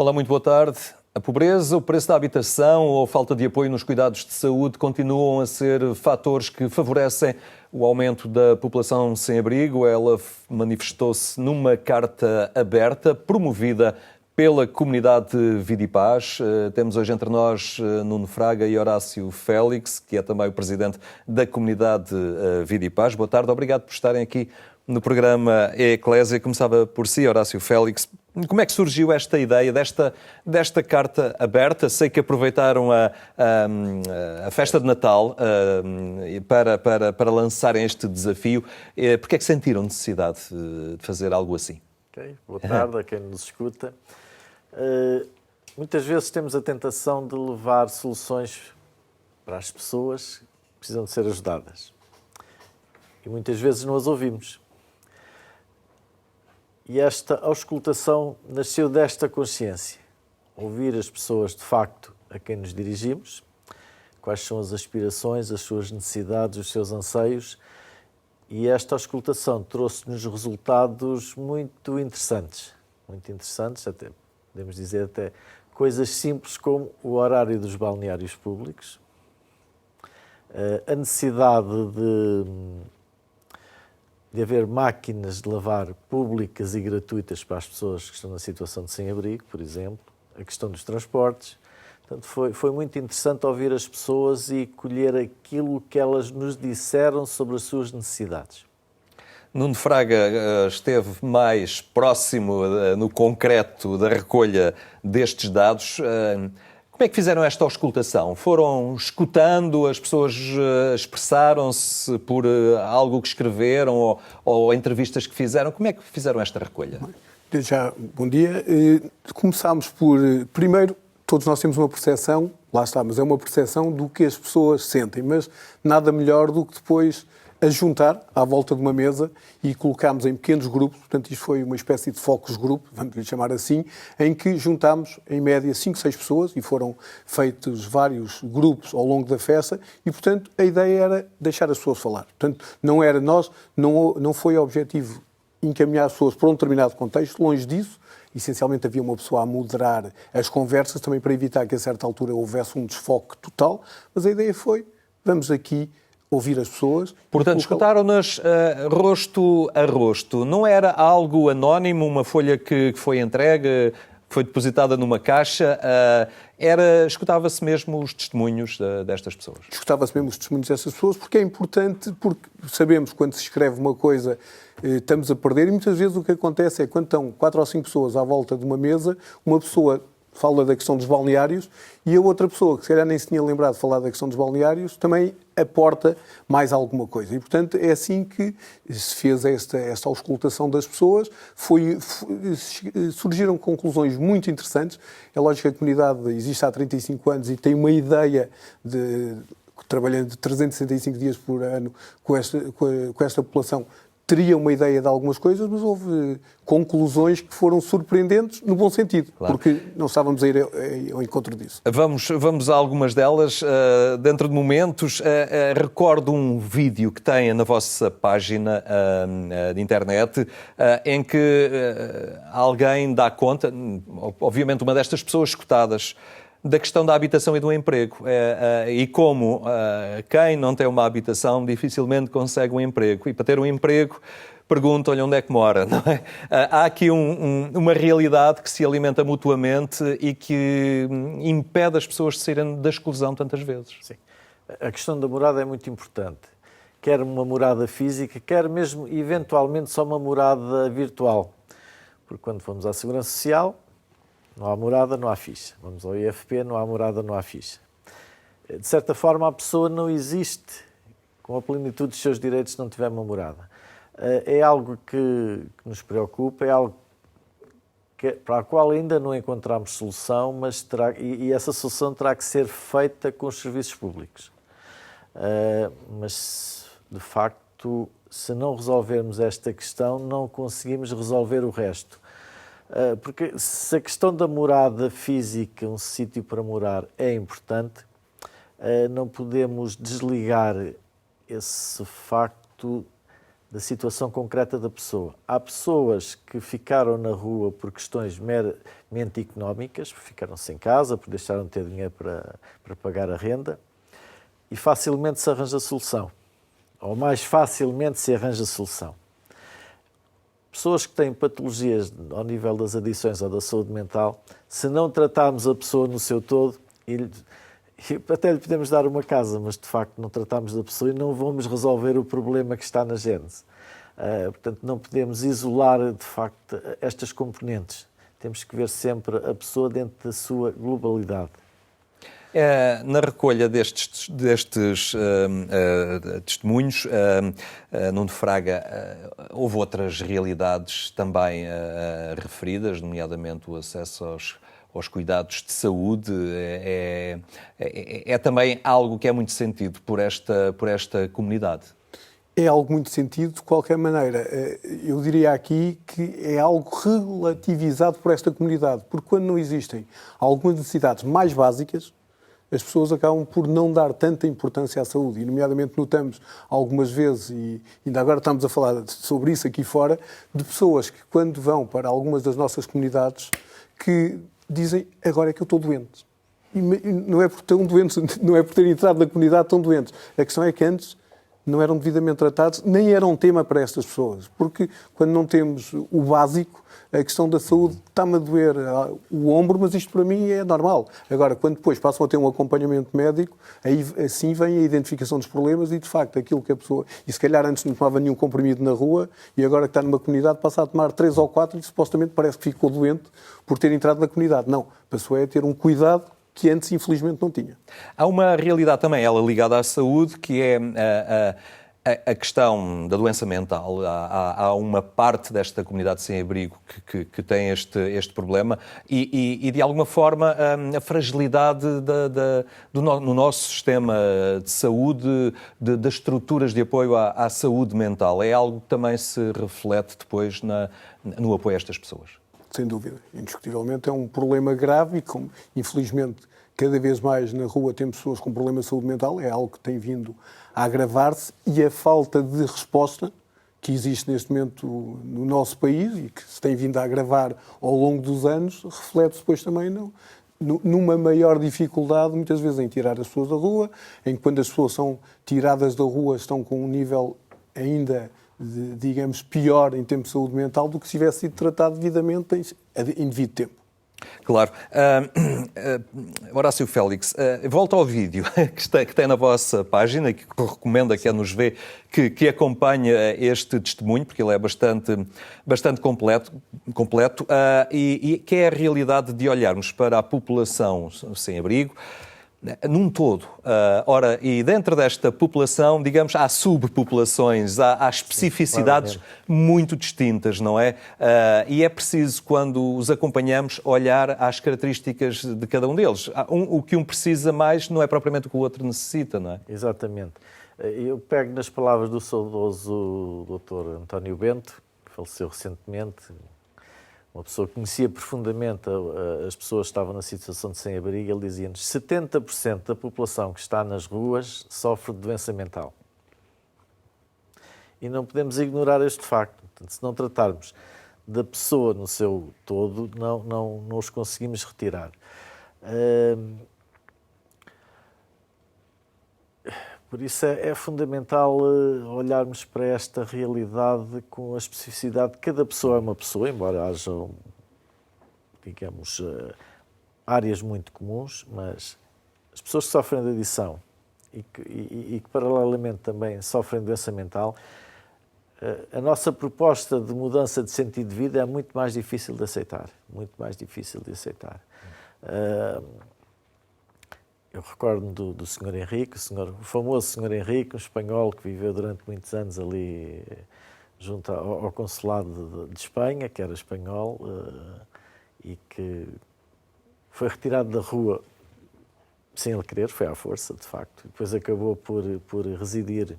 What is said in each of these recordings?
Olá, muito boa tarde. A pobreza, o preço da habitação ou a falta de apoio nos cuidados de saúde continuam a ser fatores que favorecem o aumento da população sem abrigo. Ela manifestou-se numa carta aberta, promovida pela comunidade Vida e Paz. Temos hoje entre nós Nuno Fraga e Horácio Félix, que é também o presidente da comunidade Vida e Paz. Boa tarde, obrigado por estarem aqui no programa Eclésia. Começava por si, Horácio Félix. Como é que surgiu esta ideia desta carta aberta? Sei que aproveitaram a festa de Natal para lançarem este desafio. Porquê é que sentiram necessidade de fazer algo assim? Okay. Boa tarde a quem nos escuta. Muitas vezes temos a tentação de levar soluções para as pessoas que precisam de ser ajudadas. E muitas vezes não as ouvimos. E esta auscultação nasceu desta consciência. Ouvir as pessoas, de facto, a quem nos dirigimos, quais são as aspirações, as suas necessidades, os seus anseios. E esta auscultação trouxe-nos resultados muito interessantes, até podemos dizer até coisas simples como o horário dos balneários públicos, a necessidade de haver máquinas de lavar públicas e gratuitas para as pessoas que estão na situação de sem-abrigo, por exemplo, a questão dos transportes. Portanto, foi muito interessante ouvir as pessoas e colher aquilo que elas nos disseram sobre as suas necessidades. Nuno Fraga esteve mais próximo, no concreto, da recolha destes dados. Como é que fizeram esta auscultação? Foram escutando, as pessoas expressaram-se por algo que escreveram ou entrevistas que fizeram? Como é que fizeram esta recolha? Já, bom dia. Começámos por, primeiro, todos nós temos uma percepção, lá está, mas é uma percepção do que as pessoas sentem, mas nada melhor do que depois a juntar à volta de uma mesa e colocámos em pequenos grupos, portanto isto foi uma espécie de focus group, vamos lhe chamar assim, em que juntámos em média 5, 6 pessoas e foram feitos vários grupos ao longo da festa e, portanto, a ideia era deixar as pessoas falar. Portanto, não foi o objetivo encaminhar as pessoas para um determinado contexto, longe disso. Essencialmente havia uma pessoa a moderar as conversas, também para evitar que a certa altura houvesse um desfoque total, mas a ideia foi, vamos aqui ouvir as pessoas. Portanto, escutaram-nas rosto a rosto. Não era algo anónimo, uma folha que foi entregue, foi depositada numa caixa. Escutava-se mesmo os testemunhos destas pessoas. Escutava-se mesmo os testemunhos destas pessoas, porque é importante, porque sabemos que quando se escreve uma coisa estamos a perder, e muitas vezes o que acontece é que quando estão 4 ou 5 pessoas à volta de uma mesa, uma pessoa fala da questão dos balneários e a outra pessoa, que se calhar nem se tinha lembrado de falar da questão dos balneários, também aporta mais alguma coisa. E, portanto, é assim que se fez esta auscultação das pessoas. Surgiram conclusões muito interessantes. É lógico que a comunidade existe há 35 anos e tem uma ideia trabalhando 365 dias por ano com esta população, teria uma ideia de algumas coisas, mas houve conclusões que foram surpreendentes no bom sentido, claro, porque não estávamos a ir ao encontro disso. Vamos a algumas delas. Dentro de momentos, recordo um vídeo que tem na vossa página de internet, em que alguém dá conta, obviamente uma destas pessoas escutadas, da questão da habitação e do emprego. E como quem não tem uma habitação dificilmente consegue um emprego. E para ter um emprego, perguntam-lhe onde é que mora, não é? Há aqui uma realidade que se alimenta mutuamente e que impede as pessoas de saírem da exclusão tantas vezes. Sim. A questão da morada é muito importante. Quer uma morada física, quer mesmo, eventualmente, só uma morada virtual. Porque quando vamos à Segurança Social, não há morada, não há ficha. Vamos ao IFP, não há morada, não há ficha. De certa forma, a pessoa não existe com a plenitude dos seus direitos se não tiver uma morada. É algo que nos preocupa, é algo para a qual ainda não encontramos solução, mas essa solução terá que ser feita com os serviços públicos. Mas, de facto, se não resolvermos esta questão, não conseguimos resolver o resto. Porque se a questão da morada física, um sítio para morar, é importante, não podemos desligar esse facto da situação concreta da pessoa. Há pessoas que ficaram na rua por questões meramente económicas, ficaram sem casa, por deixaram de ter dinheiro para pagar a renda, e facilmente se arranja solução, ou mais facilmente se arranja solução. Pessoas que têm patologias ao nível das adições ou da saúde mental, se não tratarmos a pessoa no seu todo, até lhe podemos dar uma casa, mas de facto não tratamos da pessoa e não vamos resolver o problema que está na gênese. Portanto, não podemos isolar de facto estas componentes. Temos que ver sempre a pessoa dentro da sua globalidade. Na recolha destes testemunhos, Nuno Fraga, houve outras realidades também referidas, nomeadamente o acesso aos cuidados de saúde. É também algo que é muito sentido por esta comunidade. É algo muito sentido, de qualquer maneira. Eu diria aqui que é algo relativizado por esta comunidade, porque quando não existem algumas necessidades mais básicas, as pessoas acabam por não dar tanta importância à saúde. E, nomeadamente, notamos algumas vezes, e ainda agora estamos a falar sobre isso aqui fora, de pessoas que, quando vão para algumas das nossas comunidades, que dizem, agora é que eu estou doente. E não é por ter não é por ter entrado na comunidade tão doentes. A questão é que antes não eram devidamente tratados, nem era um tema para estas pessoas. Porque quando não temos o básico, a questão da saúde está-me a doer o ombro, mas isto para mim é normal. Agora, quando depois passam a ter um acompanhamento médico, aí assim vem a identificação dos problemas e, de facto, aquilo que a pessoa... E se calhar antes não tomava nenhum comprimido na rua e agora que está numa comunidade passa a tomar 3 ou 4 e supostamente parece que ficou doente por ter entrado na comunidade. Não, passou a ter um cuidado que antes, infelizmente, não tinha. Há uma realidade também, ela ligada à saúde, que é a questão da doença mental. Há uma parte desta comunidade sem abrigo que tem este problema e, de alguma forma, a fragilidade no nosso sistema de saúde, das estruturas de apoio à saúde mental. É algo que também se reflete depois no apoio a estas pessoas. Sem dúvida. Indiscutivelmente é um problema grave e, como, infelizmente, cada vez mais na rua temos pessoas com problemas de saúde mental, é algo que tem vindo a agravar-se e a falta de resposta que existe neste momento no nosso país e que se tem vindo a agravar ao longo dos anos, reflete-se depois também numa maior dificuldade, muitas vezes, em tirar as pessoas da rua, em que quando as pessoas são tiradas da rua estão com um nível ainda, digamos, pior em termos de saúde mental do que se tivesse sido tratado devidamente em devido tempo. Claro. Horácio Félix, volta ao vídeo que tem na vossa página, que recomendo a quem nos vê que acompanhe este testemunho, porque ele é bastante completo e que é a realidade de olharmos para a população sem abrigo num todo. Ora, e dentro desta população, digamos, há subpopulações, há especificidades muito distintas, não é? E é preciso, quando os acompanhamos, olhar às características de cada um deles. O que um precisa mais não é propriamente o que o outro necessita, não é? Exatamente. Eu pego nas palavras do saudoso Dr. António Bento, que faleceu recentemente, uma pessoa que conhecia profundamente as pessoas que estavam na situação de sem-abrigo. Ele dizia-nos que 70% da população que está nas ruas sofre de doença mental. E não podemos ignorar este facto. Portanto, se não tratarmos da pessoa no seu todo, não os conseguimos retirar. Por isso é fundamental olharmos para esta realidade com a especificidade de cada pessoa é uma pessoa, embora hajam, digamos, áreas muito comuns, mas as pessoas que sofrem de adição e que paralelamente também sofrem de doença mental, a nossa proposta de mudança de sentido de vida é muito mais difícil de aceitar, muito mais difícil de aceitar. Eu recordo-me do Sr. Henrique, o famoso Sr. Henrique, um espanhol que viveu durante muitos anos ali junto ao consulado de Espanha, que era espanhol, e que foi retirado da rua sem ele querer, foi à força, de facto. Depois acabou por residir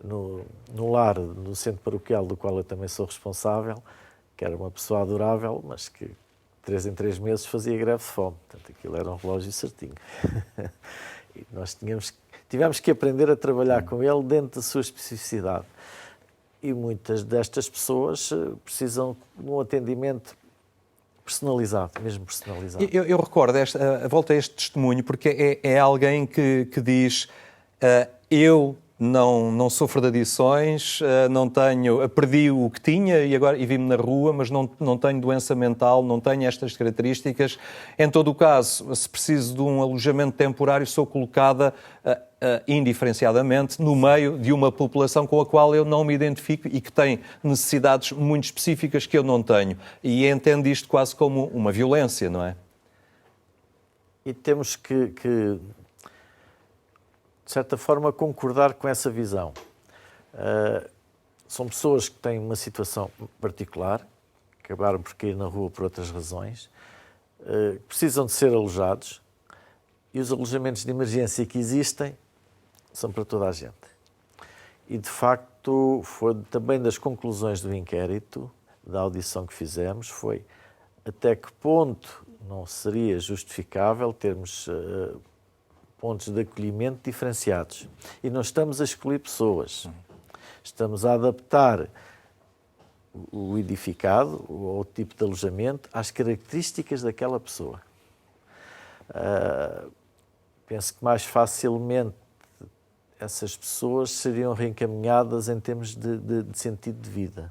no lar, no centro paroquial, do qual eu também sou responsável, que era uma pessoa adorável, mas que 3 em 3 meses fazia greve de fome. Portanto, aquilo era um relógio certinho. E nós tivemos que aprender a trabalhar com ele dentro da sua especificidade. E muitas destas pessoas precisam de um atendimento personalizado, mesmo personalizado. Eu recordo, volto a este testemunho, porque é alguém que diz eu não sofro de adições, perdi o que tinha e vivo na rua, mas não tenho doença mental, não tenho estas características. Em todo o caso, se preciso de um alojamento temporário, sou colocada indiferenciadamente no meio de uma população com a qual eu não me identifico e que tem necessidades muito específicas que eu não tenho. E entendo isto quase como uma violência, não é? E temos que de certa forma, concordar com essa visão. São pessoas que têm uma situação particular, acabaram por cair na rua por outras razões, precisam de ser alojados, e os alojamentos de emergência que existem são para toda a gente. E, de facto, foi também das conclusões do inquérito, da audição que fizemos, foi até que ponto não seria justificável termos pontos de acolhimento diferenciados. E não estamos a excluir pessoas. Estamos a adaptar o edificado, ou o tipo de alojamento, às características daquela pessoa. Penso que mais facilmente essas pessoas seriam reencaminhadas em termos de sentido de vida.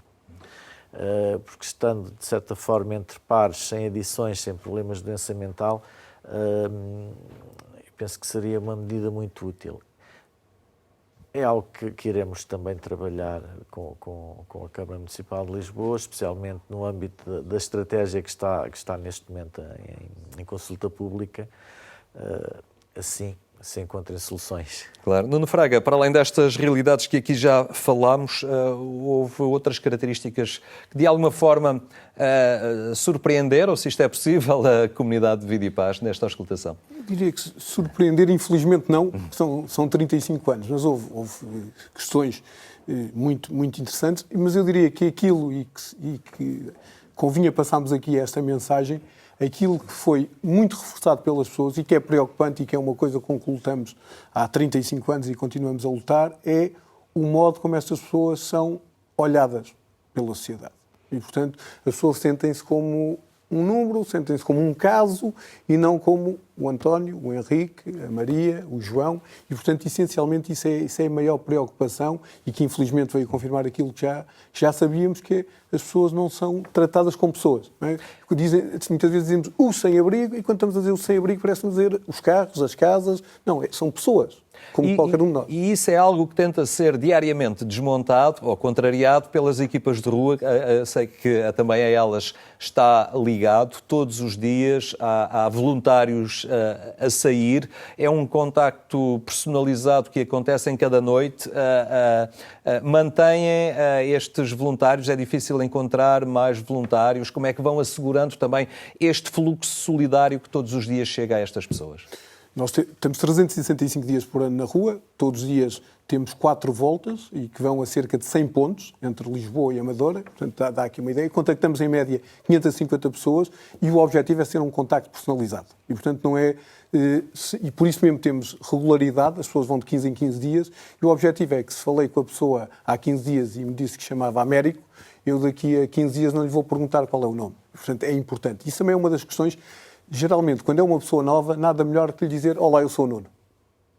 Porque estando, de certa forma, entre pares, sem adições, sem problemas de doença mental, penso que seria uma medida muito útil. É algo que iremos também trabalhar com a Câmara Municipal de Lisboa, especialmente no âmbito da estratégia que está neste momento em consulta pública, assim se encontrem soluções. Claro. Nuno Fraga, para além destas realidades que aqui já falámos, houve outras características que de alguma forma surpreenderam, se isto é possível, a comunidade de Vida e Paz nesta auscultação? Eu diria que surpreender, infelizmente não, são 35 anos, mas houve questões muito, muito interessantes, mas eu diria que aquilo e que convinha passarmos aqui esta mensagem, aquilo que foi muito reforçado pelas pessoas e que é preocupante e que é uma coisa com que lutamos há 35 anos e continuamos a lutar, é o modo como estas pessoas são olhadas pela sociedade. E, portanto, as pessoas sentem-se como um número, sentem-se como um caso e não como o António, o Henrique, a Maria, o João. E, portanto, essencialmente isso é a maior preocupação e que, infelizmente, veio confirmar aquilo que já sabíamos, que as pessoas não são tratadas como pessoas. Não é? Muitas vezes dizemos o sem-abrigo e quando estamos a dizer o sem-abrigo parece-nos dizer os carros, as casas. Não, são pessoas. Como qualquer um de nós. E isso é algo que tenta ser diariamente desmontado ou contrariado pelas equipas de rua. Sei que também a elas está ligado. Todos os dias há voluntários a sair. É um contacto personalizado que acontece em cada noite. Mantêm estes voluntários. É difícil encontrar mais voluntários. Como é que vão assegurando também este fluxo solidário que todos os dias chega a estas pessoas? Nós temos 365 dias por ano na rua, todos os dias temos 4 voltas e que vão a cerca de 100 pontos entre Lisboa e Amadora, portanto dá aqui uma ideia. Contactamos em média 550 pessoas e o objetivo é ser um contacto personalizado. E portanto não é... E por isso mesmo temos regularidade, as pessoas vão de 15 em 15 dias e o objetivo é que se falei com a pessoa há 15 dias e me disse que chamava Américo, eu daqui a 15 dias não lhe vou perguntar qual é o nome. Portanto é importante. Isso também é uma das questões. Geralmente, quando é uma pessoa nova, nada melhor que lhe dizer olá, eu sou o Nuno.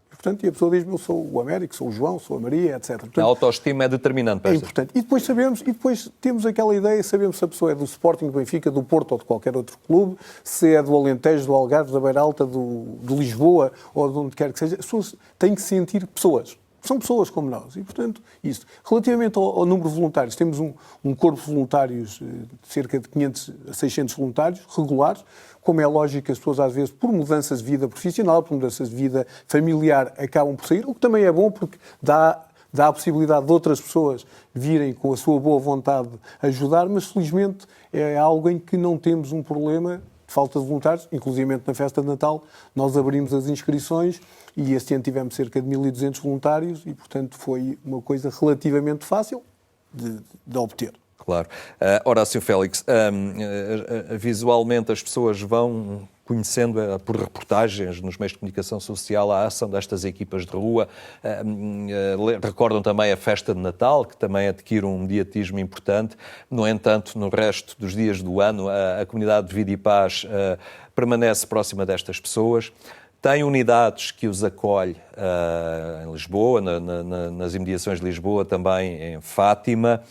E, portanto, a pessoa diz-me eu sou o Américo, sou o João, sou a Maria, etc. Portanto, a autoestima é determinante para é importante. E depois temos aquela ideia, sabemos se a pessoa é do Sporting, do Benfica, do Porto ou de qualquer outro clube, se é do Alentejo, do Algarve, da Beira Alta, de Lisboa ou de onde quer que seja. As pessoas têm que se sentir pessoas. São pessoas como nós. E, portanto, isso. Relativamente ao número de voluntários, temos um corpo de voluntários de cerca de 500 a 600 voluntários regulares. Como é lógico, as pessoas, às vezes, por mudanças de vida profissional, por mudanças de vida familiar, acabam por sair, o que também é bom porque dá a possibilidade de outras pessoas virem com a sua boa vontade ajudar, mas, felizmente, é algo em que não temos um problema de falta de voluntários. Inclusive, na festa de Natal, nós abrimos as inscrições e este ano tivemos cerca de 1.200 voluntários e, portanto, foi uma coisa relativamente fácil de obter. Claro. Horácio Félix, visualmente as pessoas vão conhecendo por reportagens nos meios de comunicação social a ação destas equipas de rua. Recordam também a festa de Natal, que também adquire um mediatismo importante. No entanto, no resto dos dias do ano, a comunidade de Vida e Paz permanece próxima destas pessoas. Tem unidades que os acolhe em Lisboa, nas imediações de Lisboa, também em Fátima.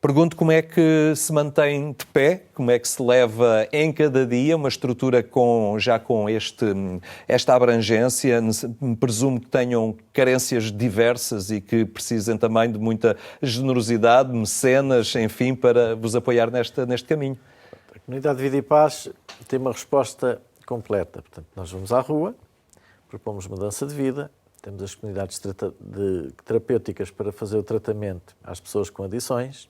Pergunto como é que se mantém de pé, como é que se leva em cada dia uma estrutura já com esta abrangência. Presumo que tenham carências diversas e que precisem também de muita generosidade, mecenas, enfim, para vos apoiar neste caminho. A Comunidade de Vida e Paz tem uma resposta completa. Portanto, nós vamos à rua, propomos mudança de vida, temos as comunidades terapêuticas para fazer o tratamento às pessoas com adições.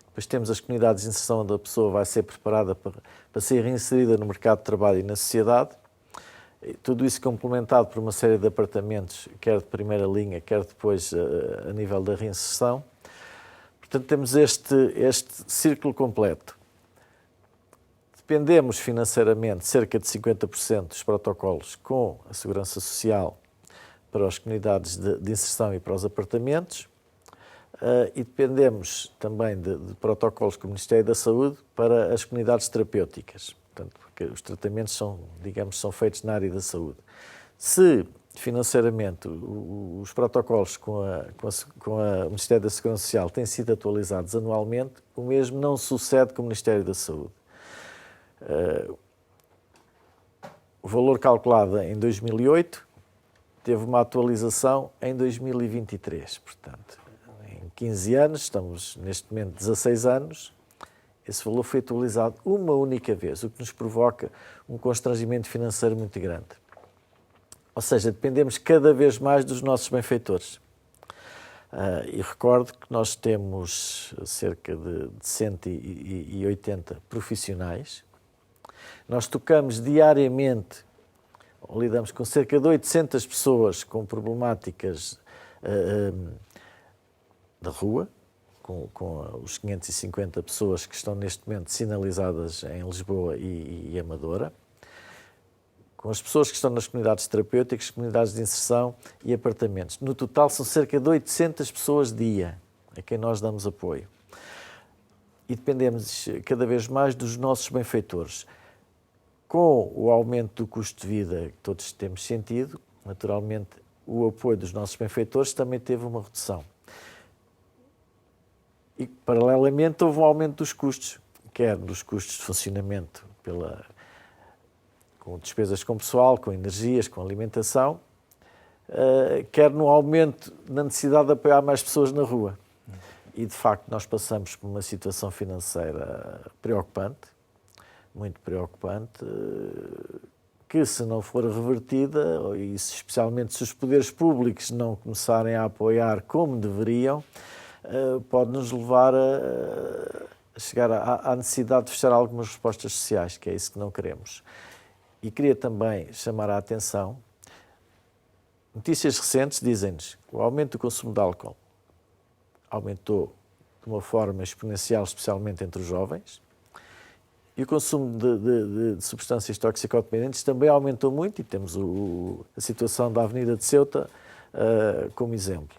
Depois temos as comunidades de inserção onde a pessoa vai ser preparada para ser reinserida no mercado de trabalho e na sociedade. E tudo isso complementado por uma série de apartamentos, quer de primeira linha, quer depois a nível da reinserção. Portanto, temos este círculo completo. Dependemos financeiramente cerca de 50% dos protocolos com a Segurança Social para as comunidades de inserção e para os apartamentos. E dependemos também de protocolos com o Ministério da Saúde para as comunidades terapêuticas, portanto, porque os tratamentos são feitos na área da saúde. Se financeiramente os protocolos com o Ministério da Segurança Social têm sido atualizados anualmente, o mesmo não sucede com o Ministério da Saúde. O valor calculado em 2008 teve uma atualização em 2023, portanto, 15 anos, estamos neste momento 16 anos, esse valor foi atualizado uma única vez, o que nos provoca um constrangimento financeiro muito grande. Ou seja, dependemos cada vez mais dos nossos benfeitores. E recordo que nós temos cerca de 180 profissionais. Nós tocamos diariamente, ou lidamos com cerca de 800 pessoas com problemáticas da rua, com os 550 pessoas que estão neste momento sinalizadas em Lisboa e Amadora, com as pessoas que estão nas comunidades terapêuticas, comunidades de inserção e apartamentos. No total são cerca de 800 pessoas dia a quem nós damos apoio. E dependemos cada vez mais dos nossos benfeitores. Com o aumento do custo de vida que todos temos sentido, naturalmente o apoio dos nossos benfeitores também teve uma redução. E, paralelamente, houve um aumento dos custos, quer dos custos de funcionamento com despesas com pessoal, com energias, com alimentação, quer no aumento na necessidade de apoiar mais pessoas na rua. E, de facto, nós passamos por uma situação financeira preocupante, muito preocupante, que, se não for revertida, e especialmente se os poderes públicos não começarem a apoiar como deveriam, pode nos levar a chegar à necessidade de fechar algumas respostas sociais, que é isso que não queremos. E queria também chamar a atenção, notícias recentes dizem-nos que o aumento do consumo de álcool aumentou de uma forma exponencial, especialmente entre os jovens, e o consumo de substâncias toxicodependentes também aumentou muito, e temos a situação da Avenida de Ceuta como exemplo.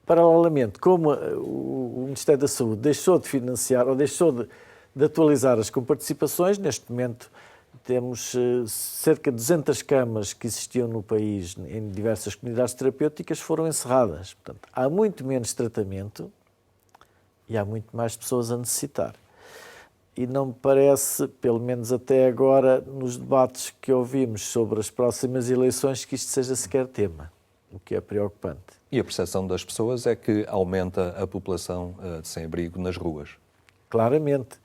Paralelamente, como o Ministério da Saúde deixou de financiar ou deixou de atualizar as comparticipações, neste momento temos cerca de 200 camas que existiam no país em diversas comunidades terapêuticas foram encerradas. Portanto, há muito menos tratamento e há muito mais pessoas a necessitar. E não me parece, pelo menos até agora, nos debates que ouvimos sobre as próximas eleições, que isto seja sequer tema, o que é preocupante. E a percepção das pessoas é que aumenta a população de sem-abrigo nas ruas. Claramente.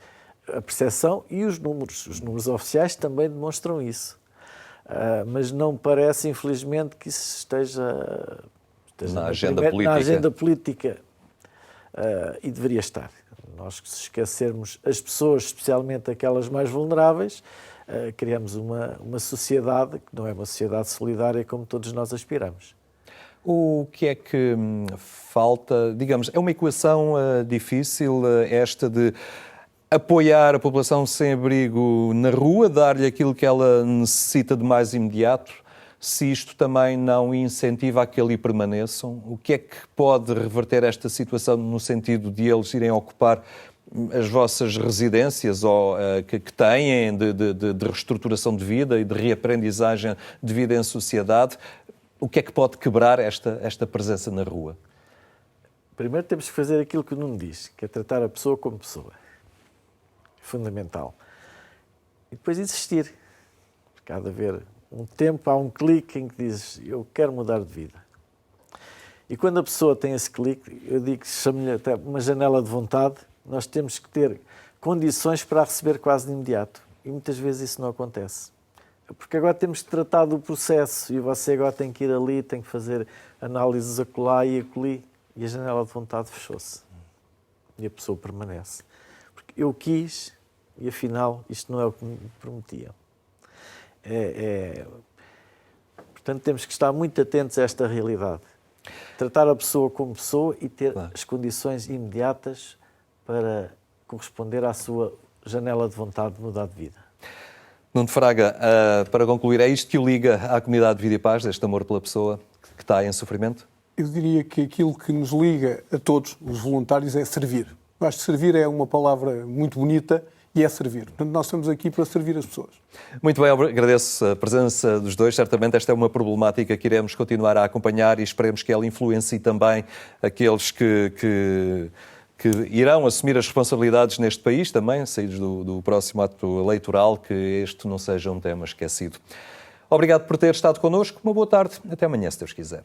A percepção e os números oficiais também demonstram isso. Mas não me parece, infelizmente, que isso esteja na agenda política. E deveria estar. Nós, se esquecermos as pessoas, especialmente aquelas mais vulneráveis, criamos uma sociedade que não é uma sociedade solidária como todos nós aspiramos. O que é que falta? Digamos, é uma equação difícil esta de apoiar a população sem abrigo na rua, dar-lhe aquilo que ela necessita de mais imediato, se isto também não incentiva a que ali permaneçam. O que é que pode reverter esta situação no sentido de eles irem ocupar as vossas residências ou, que têm de reestruturação de vida e de reaprendizagem de vida em sociedade? O que é que pode quebrar esta presença na rua? Primeiro temos que fazer aquilo que o Nuno diz, que é tratar a pessoa como pessoa. Fundamental. E depois existir. Porque há de haver um tempo, há um clique em que dizes, eu quero mudar de vida. E quando a pessoa tem esse clique, eu digo que chamo-lhe até uma janela de vontade, nós temos que ter condições para a receber quase de imediato. E muitas vezes isso não acontece. Porque agora temos que tratar do processo e você agora tem que ir ali, tem que fazer análises acolá e acolhi. E a janela de vontade fechou-se. E a pessoa permanece. Porque eu quis e afinal isto não é o que me prometiam. Portanto, temos que estar muito atentos a esta realidade. Tratar a pessoa como pessoa e ter as condições imediatas para corresponder à sua janela de vontade de mudar de vida. Nuno Fraga, para concluir, é isto que o liga à comunidade de Vida e Paz, este amor pela pessoa que está em sofrimento? Eu diria que aquilo que nos liga a todos, os voluntários, é servir. Eu acho que servir é uma palavra muito bonita e é servir. Portanto, nós estamos aqui para servir as pessoas. Muito bem, agradeço a presença dos dois. Certamente esta é uma problemática que iremos continuar a acompanhar e esperemos que ela influencie também aqueles que irão assumir as responsabilidades neste país também, saídos do próximo ato eleitoral, que este não seja um tema esquecido. Obrigado por ter estado connosco. Uma boa tarde. Até amanhã, se Deus quiser.